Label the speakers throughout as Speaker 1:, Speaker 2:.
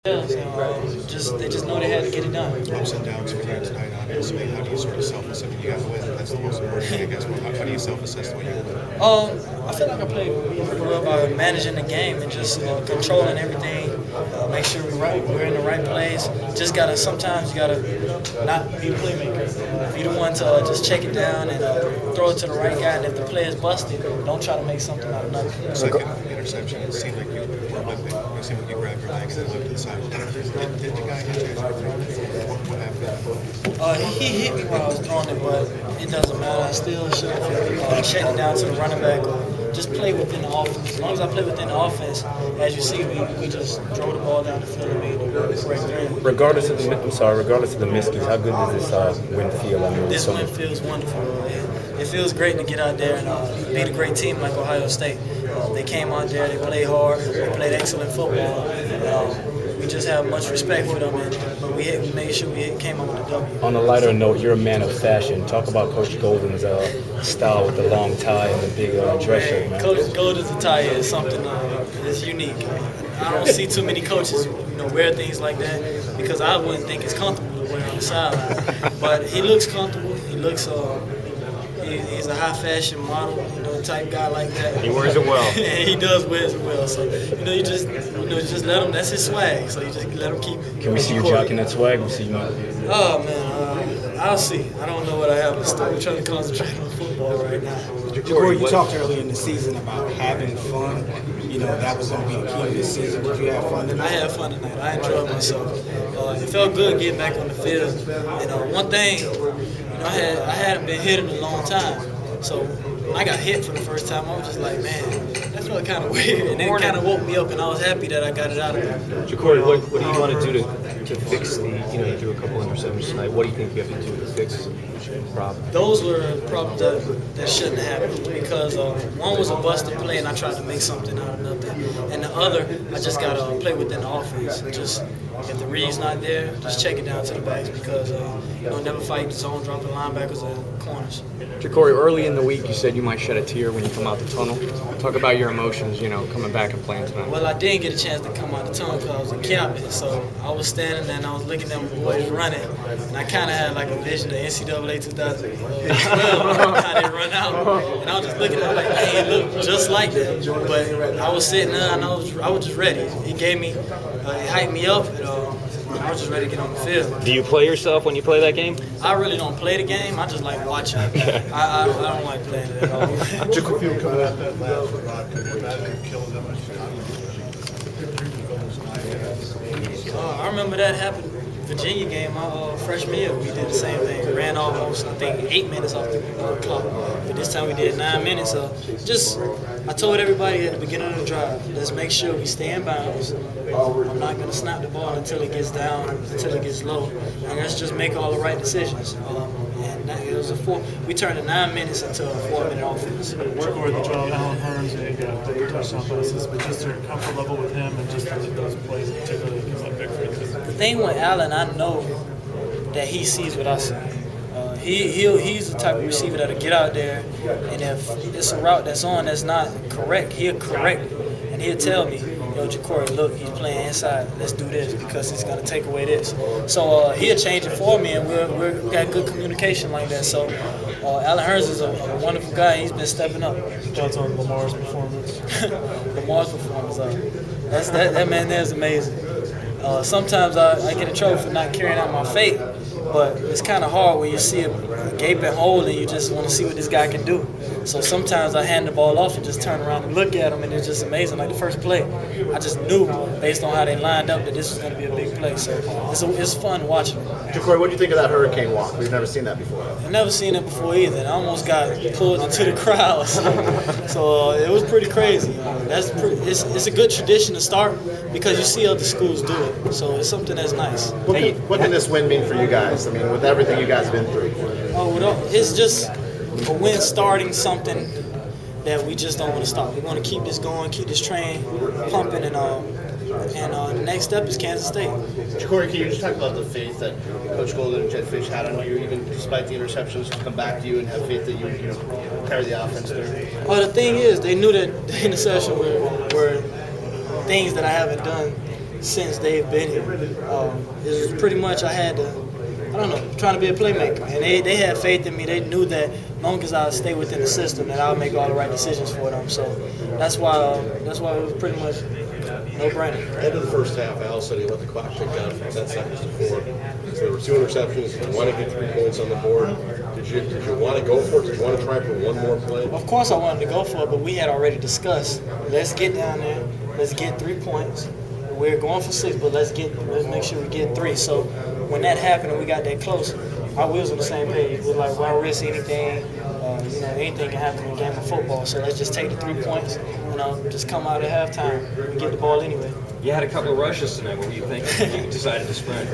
Speaker 1: They just know they had to get it done.
Speaker 2: Ups and downs for you tonight, obviously. How do you sort of self-assess? I mean, you got to win. That's the most important thing, I guess. How do you self-assess the way you win?
Speaker 1: I feel like I played pretty well by managing the game and just controlling everything. Make sure we're in the right place. Sometimes you gotta not be the playmaker. Be the one to just check it down and throw it to the right guy. And if the play is busted, don't try to make something out of nothing.
Speaker 2: Second interception, it seemed like you were limping. It seemed like you grabbed your legs and looked to the side. Did the guy hit you? What happened?
Speaker 1: He hit me while I was throwing it, but it doesn't matter. I still should have checked it down to the running back or just play within the offense. As long as I play within the offense, as you see, we just drove the ball down the field and made the correct throw.
Speaker 3: Regardless of the miscues, how good does this win feel?
Speaker 1: This win feels wonderful. It feels great to get out there and beat a great team like Ohio State. They came out there, they played hard, they played excellent football. We just have much respect for them, but we made sure we came up with a W.
Speaker 3: On a lighter note, you're a man of fashion. Talk about Coach Golden's style with the long tie and the big dress shirt, man.
Speaker 1: Coach Golden's attire is something that's unique. I don't see too many coaches, wear things like that because I wouldn't think it's comfortable to wear on the sideline. But he looks comfortable. He looks. He's a high fashion model, type guy like that.
Speaker 3: He wears it well.
Speaker 1: And he does wear it well. So you just let him. That's his swag. So you just let him keep it.
Speaker 3: Can we see you jocking that swag?
Speaker 1: Oh man, I'll see. I don't know what I have in store. I'm trying to concentrate on football right now.
Speaker 4: Jacory, you talked earlier in the season about having fun. That was going to be the key to this season. Did you have fun tonight?
Speaker 1: I had fun tonight. I enjoyed myself. It felt good getting back on the field. One thing, I hadn't been hit in a long time. So when I got hit for the first time, I was just like, man, that felt kind of weird. And it kind of woke me up, and I was happy that I got it out of there.
Speaker 5: Jacory, what do you want to do to fix you threw a couple interceptions tonight. What do you think you have to do to fix the problem?
Speaker 1: Those were problems that shouldn't happen because one was a busted play, and I tried to make something out of nothing. And the other, I just got to play within the offense. Just if the read's not there, just check it down to the backs because never fight zone dropping linebackers or corners.
Speaker 6: Jacory, early in the week you said you might shed a tear when you come out the tunnel. Talk about your emotions, coming back and playing tonight.
Speaker 1: Well, I didn't get a chance to come out the tunnel because I was in camping. So I was standing there and I was looking at my boys running. And I kind of had like a vision of NCAA 2012, how they run out. And I was just looking at it like, hey, it looked just like that. But I was sitting there and I was just ready. It gave me, it hyped me up. And I was just ready to get on the field.
Speaker 5: Do you play yourself when you play that game?
Speaker 1: I really don't play the game. I just like watching. I don't like playing it at all.
Speaker 2: Jacory coming out that last rock, that killed them.
Speaker 1: I remember that happened Virginia game, my freshman year. We did the same thing. We ran almost, I think, 8 minutes off the clock. But this time we did 9 minutes. So I told everybody at the beginning of the drive, let's make sure we stay in bounds. I'm not going to snap the ball until it gets down, until it gets low. And let's just make all the right decisions. And it was we turned the 9 minutes into a 4-minute offense.
Speaker 7: Work with the job, Alan Hearns, and he got 3 touchdown passes, but just their comfort level with him and just those plays in particular, he's like big for you.
Speaker 1: The thing with Allen, I know that he sees what I see. He's the type of receiver that'll get out there, and if it's a route that's not correct, he'll correct it. And he'll tell me, Jacory, look, he's playing inside. Let's do this because it's going to take away this. So he'll change it for me, and we got good communication like that. So Alan Hearns is a wonderful guy. He's been stepping up.
Speaker 7: Thoughts on Lamar's performance?
Speaker 1: Lamar's performance, that man there is amazing. Sometimes I get in trouble for not carrying out my fate, but it's kind of hard when you see a gaping hole and you just want to see what this guy can do. So sometimes I hand the ball off and just turn around and look at him, and it's just amazing. Like the first play, I just knew based on how they lined up that this was going to be a big play. So it's fun watching it.
Speaker 8: Jacory, what do you think of that hurricane walk? We've never seen that before.
Speaker 1: I've never seen it before either. I almost got pulled into the crowd. So it was pretty crazy. It's a good tradition to start because you see other schools do it. So it's something that's nice.
Speaker 8: What can this win mean for you guys? I mean, with everything you guys have been through.
Speaker 1: It's just a win starting something that we just don't want to stop. We want to keep this going, keep this train pumping, and the next step is Kansas State.
Speaker 9: Jacory, can you just talk about the faith that Coach Golden and Jed Fish had on you, even despite the interceptions, to come back to you and have faith that you carry the offense through?
Speaker 1: Well, the thing is, they knew that the interception were things that I haven't done since they've been here. It was pretty much I had to, trying to be a playmaker. And they had faith in me. They knew that as long as I stay within the system, that I'll make all the right decisions for them. So that's why it was pretty much no-brainer.
Speaker 10: End of the first half, Al said he let the clock tick down from 10 seconds to 4. So there were 2 interceptions. You wanted to get 3 points on the board. Did you want to go for it? Did you want to try for one more play?
Speaker 1: Of course I wanted to go for it, but we had already discussed, let's get down there, let's get 3 points. We're going for 6, but let's make sure we get 3. So when that happened and we got that close, our wheels on the same page. We're like, why risk anything? Anything can happen in a game of football. So let's just take the 3 points, just come out at halftime and get the ball anyway.
Speaker 5: You had a couple of rushes tonight. What were you thinking? You decided to sprint.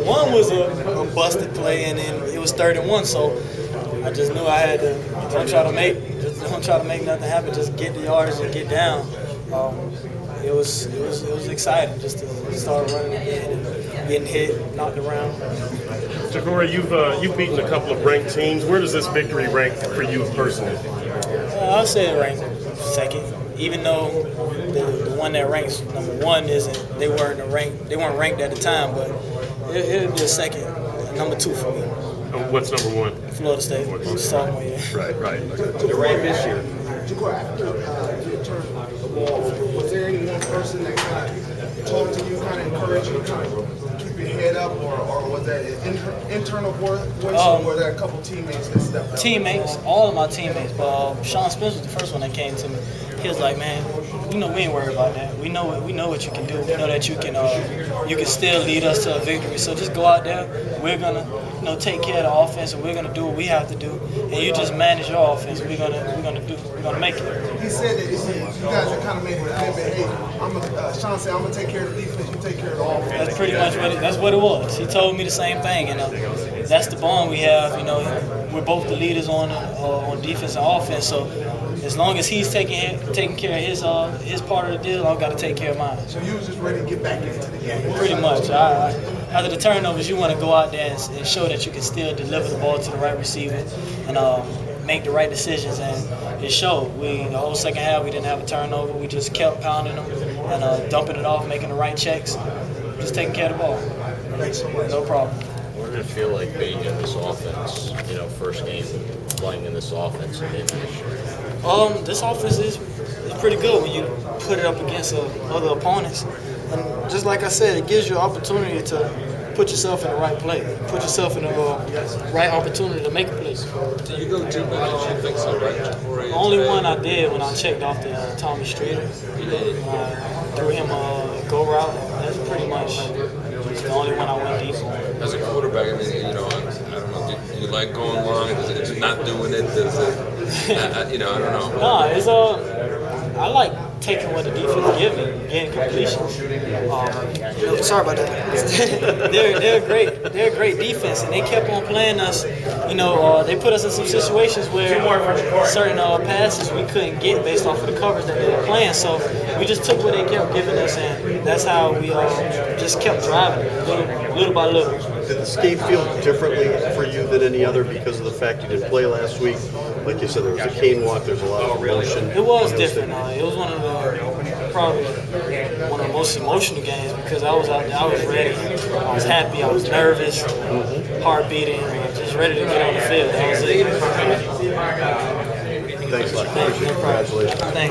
Speaker 1: One was a busted play, and then it was 3rd and 1. So I just knew I had to don't try to make nothing happen. Just get the yards and get down. It was exciting just to start running again and getting hit, knocked around.
Speaker 11: Jacory, you've beaten a couple of ranked teams. Where does this victory rank for you personally?
Speaker 1: I'll say it ranked 2nd. Even though the one that ranks number 1 isn't, they weren't ranked at the time, but it'll be a 2nd, number 2 for me.
Speaker 11: What's number 1?
Speaker 1: Florida State, sophomore year.
Speaker 11: Right.
Speaker 5: They're ranked this year.
Speaker 12: Jacory, after you turned the ball, was there any one person that kind of talked to you, kind of encouraged you, kind of keep your head up, or was that an internal voice, or were there a couple teammates that stepped up?
Speaker 1: Teammates, all of my teammates, but Sean Spence was the first one that came to me. He was like, man, we ain't worried about that. We know what you can do. We know that you can still lead us to a victory. So just go out there. We're gonna take care of the offense, and we're gonna do what we have to do. And you just manage your offense. We're gonna make it.
Speaker 12: He said that you guys have kind of made it. Hey, Sean said, I'm gonna take care of the defense. You take care of the offense.
Speaker 1: That's pretty much what it was. He told me the same thing, that's the bond we have. We're both the leaders on defense and offense. So as long as he's taking care of his part of the deal, I've got to take care of mine.
Speaker 12: So you was just ready to get back into the game?
Speaker 1: Pretty much. After the turnovers, you want to go out there and show that you can still deliver the ball to the right receiver and make the right decisions. And it showed. The whole second half, we didn't have a turnover. We just kept pounding them and dumping it off, making the right checks, just taking care of the ball.
Speaker 12: Thanks so much.
Speaker 1: No problem.
Speaker 10: What did it feel like being in this offense, first game playing in this offense and this year?
Speaker 1: This offense is pretty good when you put it up against other opponents. And just like I said, it gives you an opportunity to put yourself in the right play, put yourself in the right opportunity to make a play.
Speaker 10: Did you go 2 minutes? You think so, right?
Speaker 1: The only one I did when I checked off the Tommy Streeter. Threw him a go route. That's pretty much the only one I went deep on.
Speaker 13: As a quarterback, I don't know, do you like going long? Is it not doing it? Does it, I don't know.
Speaker 1: No, it's I like taking what the defense gives me, getting completions. Sorry about that. they're a great defense, and they kept on playing us. They put us in some situations where certain passes we couldn't get based off of the coverage that they were playing. So we just took what they kept giving us, and that's how we just kept driving little by little.
Speaker 14: Did this game feel differently for you than any other because of the fact you didn't play last week? Like you said, there was a cane walk, there's a lot of emotion.
Speaker 1: It was different. It was probably one of the most emotional games because I was out there, I was ready, I was happy, I was nervous, heart beating, just ready to get on the field. That was it.
Speaker 14: Thanks a lot. Congratulations.
Speaker 1: Thanks.